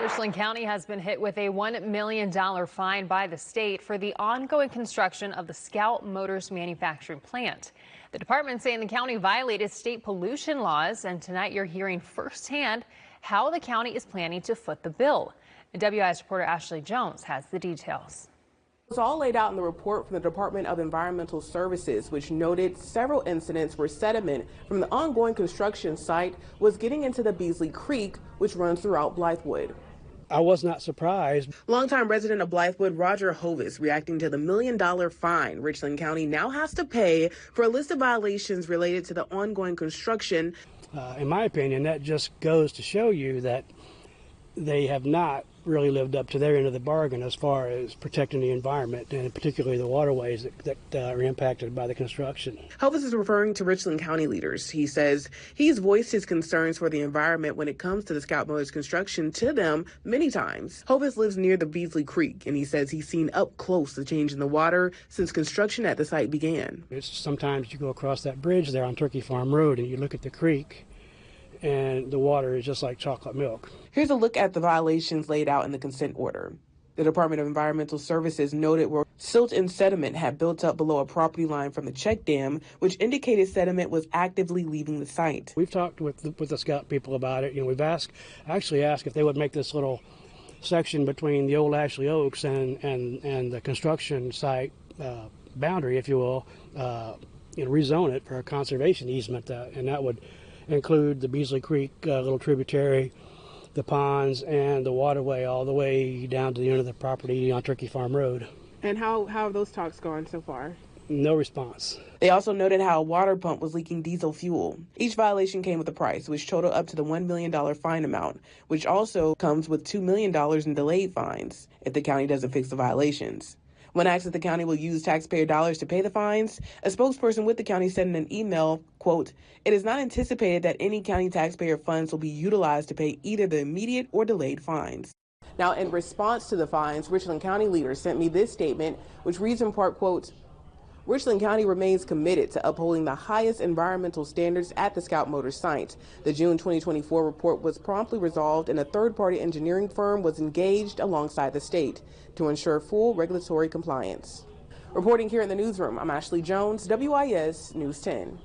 Richland County has been hit with a $1 million fine by the state for the ongoing construction of the Scout Motors manufacturing plant. The department saying the county violated state pollution laws, and tonight you're hearing firsthand how the county is planning to foot the bill. And WI's reporter Ashley Jones has the details. It's all laid out in the report from the Department of Environmental Services, which noted several incidents where sediment from the ongoing construction site was getting into the Beasley Creek, which runs throughout Blythewood. I was not surprised. Longtime resident of Blythewood, Roger Hovis, reacting to the $1 million fine Richland County now has to pay for a list of violations related to the ongoing construction. In my opinion, that just goes to show you that they have not really lived up to their end of the bargain as far as protecting the environment, and particularly the waterways that are impacted by the construction. Hovis is referring to Richland County leaders. He says he's voiced his concerns for the environment when it comes to the Scout Motors construction to them many times. Hovis lives near the Beasley Creek, and he says he's seen up close the change in the water since construction at the site began. Sometimes you go across that bridge there on Turkey Farm Road and you look at the creek, and the water is just like chocolate milk. Here's a look at the violations laid out in the consent order. The Department of Environmental Services noted where silt and sediment had built up below a property line from the check dam, which indicated sediment was actively leaving the site. We've talked with the Scout people about it. We've actually asked if they would make this little section between the old Ashley Oaks and the construction site boundary, if you will, rezone it for a conservation easement, and that would include the Beasley Creek little tributary, the ponds, and the waterway all the way down to the end of the property on Turkey Farm Road. And how have those talks gone so far? No response. They also noted how a water pump was leaking diesel fuel. Each violation came with a price, which totaled up to the $1 million fine amount, which also comes with $2 million in delayed fines if the county doesn't fix the violations. When asked if the county will use taxpayer dollars to pay the fines, a spokesperson with the county said in an email, quote, "It is not anticipated that any county taxpayer funds will be utilized to pay either the immediate or delayed fines." Now, in response to the fines, Richland County leaders sent me this statement, which reads in part, quote, "Richland County remains committed to upholding the highest environmental standards at the Scout Motors site. The June 2024 report was promptly resolved, and a third-party engineering firm was engaged alongside the state to ensure full regulatory compliance." Reporting here in the newsroom, I'm Ashley Jones, WIS News 10.